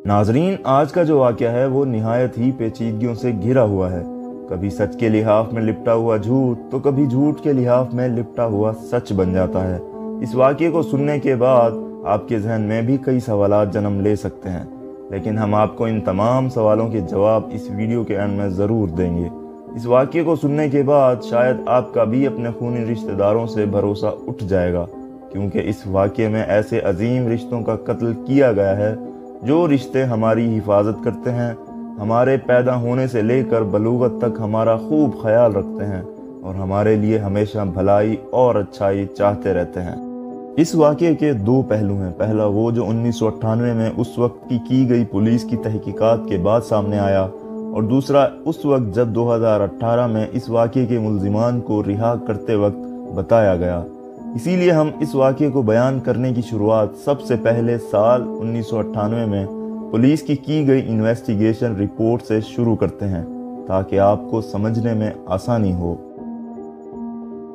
नाजरीन, आज का जो वाक़या है वो निहायत ही पेचीदगियों से घिरा हुआ है। कभी सच के लिहाफ में लिपटा हुआ झूठ तो कभी झूठ के लिहाफ में लिपटा हुआ सच बन जाता है। इस वाक़ये को सुनने के बाद आपके जहन में भी कई सवालात जन्म ले सकते हैं, लेकिन हम आपको इन तमाम सवालों के जवाब इस वीडियो के एंड में ज़रूर देंगे। इस वाक़ये को सुनने के बाद शायद आपका भी अपने खूनी रिश्तेदारों से भरोसा उठ जाएगा, क्योंकि इस वाक़ये में ऐसे अजीम रिश्तों का कत्ल किया गया है जो रिश्ते हमारी हिफाजत करते हैं, हमारे पैदा होने से लेकर बलूगत तक हमारा खूब ख्याल रखते हैं और हमारे लिए हमेशा भलाई और अच्छाई चाहते रहते हैं। इस वाक़ये के दो पहलू हैं। पहला वो जो 1998 में उस वक्त की गई पुलिस की तहकीकात के बाद सामने आया, और दूसरा उस वक्त जब 2018 में इस वाक़ये के मुल्ज़िमान को रिहा करते वक्त बताया गया। इसीलिए हम इस वाक़ये को बयान करने की शुरुआत सबसे पहले साल 1998 में पुलिस की गई इन्वेस्टिगेशन रिपोर्ट से शुरू करते हैं, ताकि आपको समझने में आसानी हो।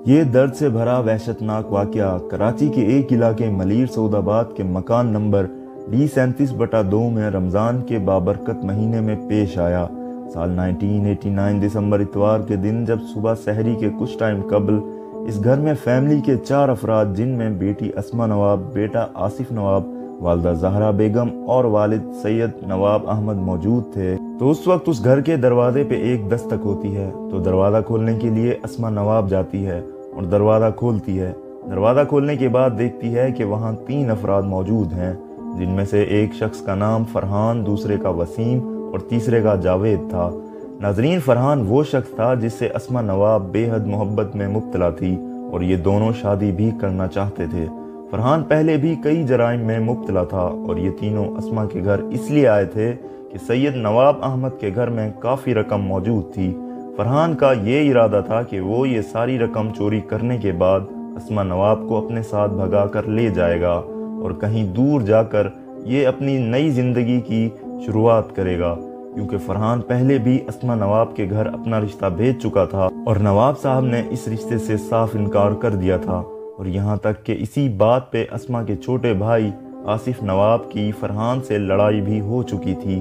ये दर्द से भरा वहशतनाक वाक़या कराची के एक इलाके मलीर सऊदाबाद के मकान नंबर D37/2 में रमज़ान के बाबरकत महीने में पेश आया। साल 1989 दिसंबर इतवार के दिन, जब सुबह सहरी के कुछ टाइम कबल इस घर में फैमिली के 4 अफराद, जिनमें बेटी अस्मा नवाब, बेटा आसिफ नवाब, वालदा ज़हरा बेगम और वालिद सैयद नवाब अहमद मौजूद थे। तो उस वक्त उस घर के दरवाजे पे एक दस्तक होती है। तो दरवाज़ा खोलने के लिए अस्मा नवाब जाती है और दरवाज़ा खोलती है। दरवाज़ा खोलने के बाद देखती है कि वहाँ 3 अफराद मौजूद हैं, जिनमें से एक शख्स का नाम फरहान, दूसरे का वसीम और तीसरे का जावेद था। नाजरीन, फरहान वो शख्स था जिससे अस्मा नवाब बेहद मोहब्बत में मुब्तला थी और ये दोनों शादी भी करना चाहते थे। फरहान पहले भी कई जराइम में मुब्तला था और ये तीनों अस्मा के घर इसलिए आए थे कि सैयद नवाब अहमद के घर में काफ़ी रकम मौजूद थी। फरहान का ये इरादा था कि वो ये सारी रकम चोरी करने के बाद अस्मा नवाब को अपने साथ भगा कर ले जाएगा और कहीं दूर जाकर ये अपनी नई ज़िंदगी की शुरुआत करेगा, क्योंकि फरहान पहले भी अस्मा नवाब के घर अपना रिश्ता भेज चुका था और नवाब साहब ने इस रिश्ते से साफ इनकार कर दिया था। और यहाँ तक कि इसी बात पे अस्मा के छोटे भाई आसिफ नवाब की फरहान से लड़ाई भी हो चुकी थी।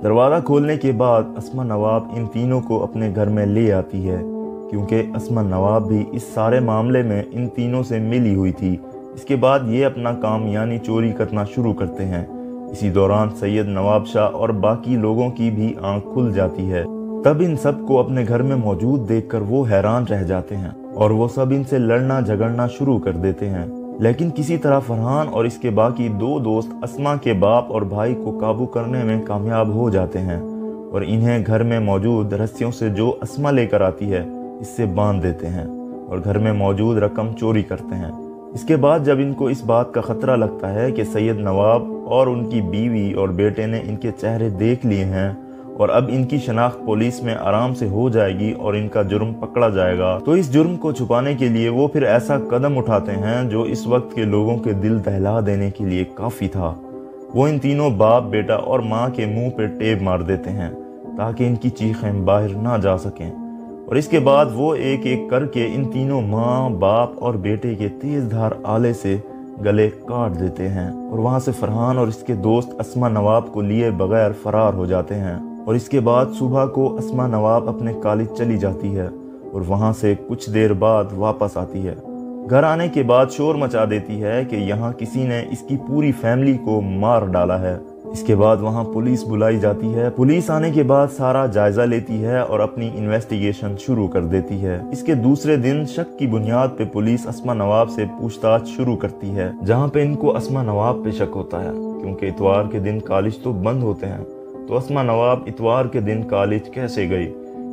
दरवाज़ा खोलने के बाद अस्मा नवाब इन तीनों को अपने घर में ले आती है, क्योंकि अस्मा नवाब भी इस सारे मामले में इन तीनों से मिली हुई थी। इसके बाद ये अपना काम यानी चोरी करना शुरू करते हैं। इसी दौरान सैयद नवाब शाह और बाकी लोगों की भी आंख खुल जाती है। तब इन सब को अपने घर में मौजूद देखकर वो हैरान रह जाते हैं और वो सब इनसे लड़ना झगड़ना शुरू कर देते हैं। लेकिन किसी तरह फरहान और इसके बाकी 2 दोस्त अस्मा के बाप और भाई को काबू करने में कामयाब हो जाते हैं और इन्हें घर में मौजूद रस्सियों से जो अस्मा लेकर आती है इससे बांध देते हैं और घर में मौजूद रकम चोरी करते हैं। इसके बाद जब इनको इस बात का खतरा लगता है कि सैयद नवाब और उनकी बीवी और बेटे ने इनके चेहरे देख लिए हैं और अब इनकी शनाख्त पुलिस में आराम से हो जाएगी और इनका जुर्म पकड़ा जाएगा, तो इस जुर्म को छुपाने के लिए वो फिर ऐसा कदम उठाते हैं जो इस वक्त के लोगों के दिल दहला देने के लिए काफ़ी था। वो इन तीनों बाप, बेटा और माँ के मुंह पे टेप मार देते हैं ताकि इनकी चीखें बाहर ना जा सकें, और इसके बाद वो एक एक करके इन तीनों माँ, बाप और बेटे के तेज धार आले से गले काट देते हैं और वहाँ से फरहान और इसके दोस्त अस्मा नवाब को लिए बगैर फरार हो जाते हैं। और इसके बाद सुबह को अस्मा नवाब अपने कॉलेज चली जाती है और वहाँ से कुछ देर बाद वापस आती है। घर आने के बाद शोर मचा देती है कि यहाँ किसी ने इसकी पूरी फैमिली को मार डाला है। इसके बाद वहाँ पुलिस बुलाई जाती है। पुलिस आने के बाद सारा जायजा लेती है और अपनी इन्वेस्टिगेशन शुरू कर देती है। इसके दूसरे दिन शक की बुनियाद पे पुलिस अस्मा नवाब से पूछताछ शुरू करती है, जहाँ पे इनको अस्मा नवाब पे शक होता है, क्योंकि इतवार के दिन कॉलेज तो बंद होते हैं, तो अस्मा नवाब इतवार के दिन कॉलेज कैसे गई।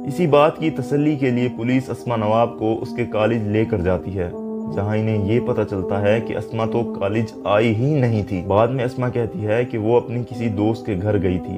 इसी बात की तसल्ली के लिए पुलिस अस्मा नवाब को उसके कॉलेज लेकर जाती है, जहां इन्हें ये पता चलता है कि अस्मा तो कॉलेज आई ही नहीं थी। बाद में अस्मा कहती है कि वो अपनी किसी दोस्त के घर गई थी।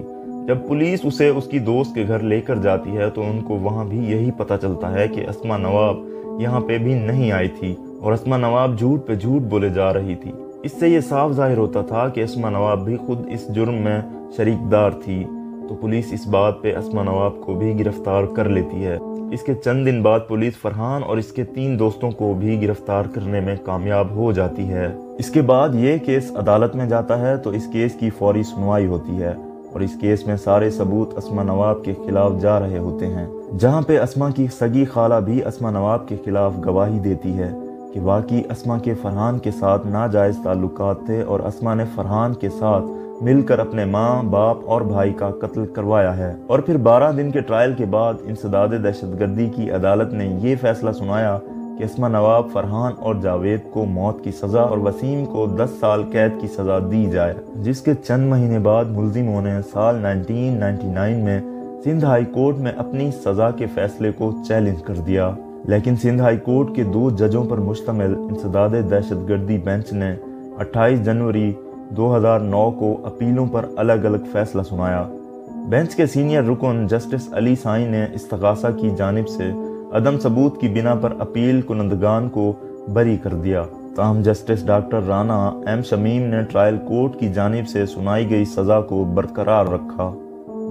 जब पुलिस उसे उसकी दोस्त के घर लेकर जाती है तो उनको वहां भी यही पता चलता है कि अस्मा नवाब यहाँ पे भी नहीं आई थी और अस्मा नवाब झूठ पे झूठ बोले जा रही थी। इससे ये साफ जाहिर होता था कि अस्मा नवाब भी खुद इस जुर्म में शरीकदार थी। तो तो पुलिस इस बात पे अस्मा नवाब को भी गिरफ्तार कर लेती है। इसके चंद दिन बाद पुलिस फरहान और इसके 3 दोस्तों को भी गिरफ्तार करने में कामयाब हो जाती है। इसके बाद ये केस अदालत में जाता है तो इस केस की फौरी सुनवाई होती है और इस केस में सारे सबूत अस्मा नवाब के खिलाफ जा रहे होते हैं, जहां पे अस्मा की सगी खाला भी अस्मा नवाब के खिलाफ गवाही देती है कि वाकई अस्मा के फरहान के साथ नाजायज़ ताल्लुकात थे और अस्मा ने फरहान के साथ मिलकर अपने माँ, बाप और भाई का कत्ल करवाया है। और फिर 12 दिन के ट्रायल के बाद इंसदाद दहशतगर्दी की अदालत ने ये फैसला सुनाया कि अस्मा नवाब, फरहान और जावेद को मौत की सज़ा और वसीम को 10 साल कैद की सज़ा दी जाए, जिसके चंद महीने बाद मुल्जिमों ने साल 1999 में सिंध हाई कोर्ट में अपनी सज़ा के फैसले को चैलेंज कर दिया। लेकिन सिंध हाई कोर्ट के 2 जजों पर मुश्तमिल इंसदाद दहशतगर्दी बेंच ने 28 जनवरी 2009 को अपीलों पर अलग अलग फैसला सुनाया। बेंच के सीनियर रुकन जस्टिस अली साई ने इस्तगासा की जानिब से अदम सबूत की बिना पर अपील कुनंदगान को बरी कर दिया। ताहम justice doctor Rana M Shamim ने ट्रायल कोर्ट की जानिब से सुनाई गई सज़ा को बरकरार रखा।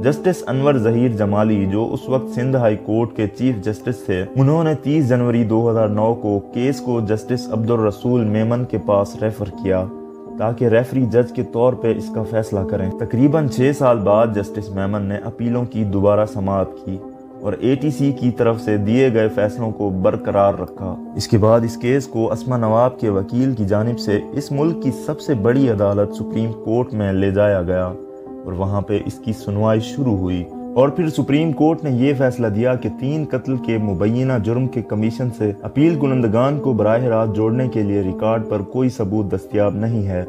जस्टिस अनवर जहीर जमाली, जो उस वक्त सिंध हाई कोर्ट के चीफ जस्टिस थे, उन्होंने 30 जनवरी 2009 को केस को जस्टिस अब्दुल रसूल मेमन के पास रेफर किया ताकि रेफरी जज के तौर पे इसका फैसला करें। तकरीबन 6 साल बाद जस्टिस मेमन ने अपीलों की दोबारा समाअत की और ATC की तरफ से दिए गए फैसलों को बरकरार रखा। इसके बाद इस केस को अस्मा नवाब के वकील की जानिब से इस मुल्क की सबसे बड़ी अदालत सुप्रीम कोर्ट में ले जाया गया और वहाँ पे इसकी सुनवाई शुरू हुई। और फिर सुप्रीम कोर्ट ने यह फैसला दिया कि 3 कत्ल के मुबैना जुर्म के कमीशन से अपील कुनंदगान को बराह रास्त जोड़ने के लिए रिकॉर्ड पर कोई सबूत दस्तियाब नहीं है।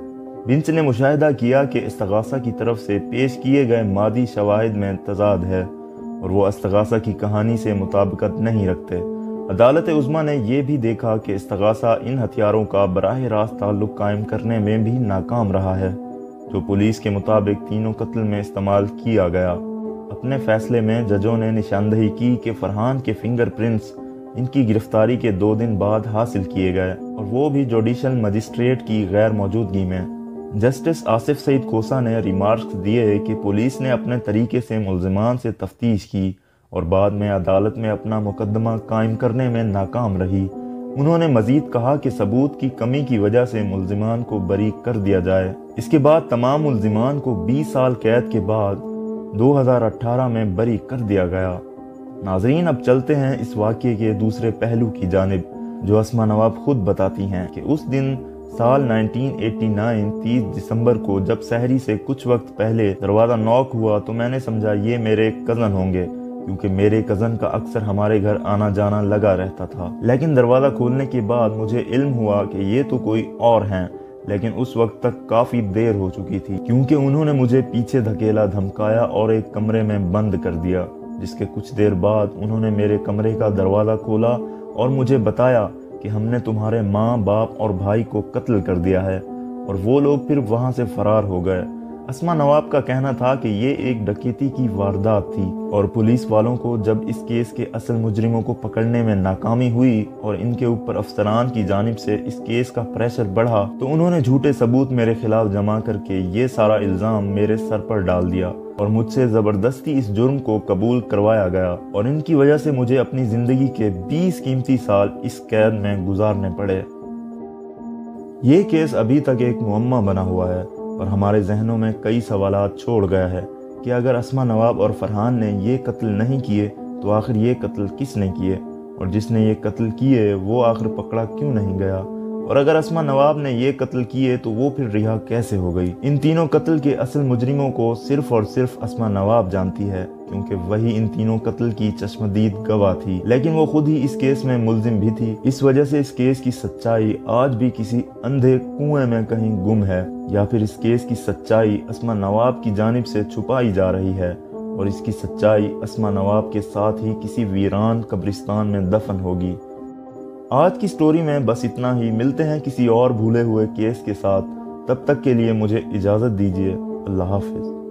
बेंच ने मुशाहिदा किया कि इस्तगासा की तरफ से पेश किए गए मादी शवाहिद में तजाद है और वो इस्तगासा की कहानी से मुताबिकत नहीं रखते। अदालत उज़्मा ने यह भी देखा कि इस्तगासा इन हथियारों का बराह रास्त ताल्लुक कायम करने में भी नाकाम रहा है, जो पुलिस के मुताबिक तीनों कत्ल में इस्तेमाल किया गया। अपने फैसले में जजों ने निशानदही की कि फरहान के फिंगरप्रिंट्स इनकी गिरफ्तारी के 2 दिन बाद हासिल किए गए और वो भी जुडिशल मजिस्ट्रेट की गैर मौजूदगी में। जस्टिस आसिफ सईद खोसा ने रिमार्क्स दिए कि पुलिस ने अपने तरीके से मुल्जिमान से तफ्तीश की और बाद में अदालत में अपना मुकदमा कायम करने में नाकाम रही। उन्होंने मजीद कहा कि सबूत की कमी की वजह से मुल्जिमान को बरी कर दिया जाए। इसके बाद तमाम मुल्जिमान को 20 साल कैद के बाद 2018 में बरी कर दिया गया। नाजरीन, अब चलते हैं इस वाक़ये के दूसरे पहलू की जानिब, जो अस्मा नवाब खुद बताती हैं कि उस दिन साल 1989 30 दिसंबर को जब सहरी से कुछ वक्त पहले दरवाज़ा नॉक हुआ तो मैंने समझा ये मेरे कज़न होंगे, क्योंकि मेरे कज़न का अक्सर हमारे घर आना जाना लगा रहता था। लेकिन दरवाज़ा खोलने के बाद मुझे इल्म हुआ कि ये तो कोई और हैं, लेकिन उस वक्त तक काफ़ी देर हो चुकी थी, क्योंकि उन्होंने मुझे पीछे धकेला, धमकाया और एक कमरे में बंद कर दिया। जिसके कुछ देर बाद उन्होंने मेरे कमरे का दरवाज़ा खोला और मुझे बताया कि हमने तुम्हारे माँ, बाप और भाई को कत्ल कर दिया है, और वो लोग फिर वहाँ से फरार हो गए। अस्मा नवाब का कहना था कि ये एक डकैती की वारदात थी और पुलिस वालों को जब इस केस के असल मुजरिमों को पकड़ने में नाकामी हुई और इनके ऊपर अफसरान की जानिब से इस केस का प्रेशर बढ़ा तो उन्होंने झूठे सबूत मेरे खिलाफ जमा करके ये सारा इल्ज़ाम मेरे सर पर डाल दिया और मुझसे ज़बरदस्ती इस जुर्म को कबूल करवाया गया, और इनकी वजह से मुझे अपनी ज़िंदगी के 20 कीमती साल इस कैद में गुजारने पड़े। ये केस अभी तक एक मुअम्मा बना हुआ है और हमारे जहनों में कई सवालात छोड़ गया है कि अगर अस्मा नवाब और फरहान ने ये कत्ल नहीं किए तो आखिर ये कत्ल किसने किए, और जिसने ये कत्ल किए वो आखिर पकड़ा क्यों नहीं गया, और अगर अस्मा नवाब ने ये कत्ल किए तो वो फिर रिहा कैसे हो गई। इन तीनों कत्ल के असल मुजरिमों को सिर्फ और सिर्फ अस्मा नवाब जानती है, क्योंकि वही इन तीनों कत्ल की चश्मदीद गवाह थी, लेकिन वो खुद ही इस केस में मुल्जिम भी थी। इस वजह से इस केस की सच्चाई आज भी किसी अंधे कुएं में कहीं गुम है, या फिर इस केस की सच्चाई अस्मा नवाब की जानिब से छुपाई जा रही है और इसकी सच्चाई अस्मा नवाब के साथ ही किसी वीरान कब्रिस्तान में दफन होगी। आज की स्टोरी में बस इतना ही। मिलते हैं किसी और भूले हुए केस के साथ। तब तक के लिए मुझे इजाज़त दीजिए। अल्लाह हाफिज़।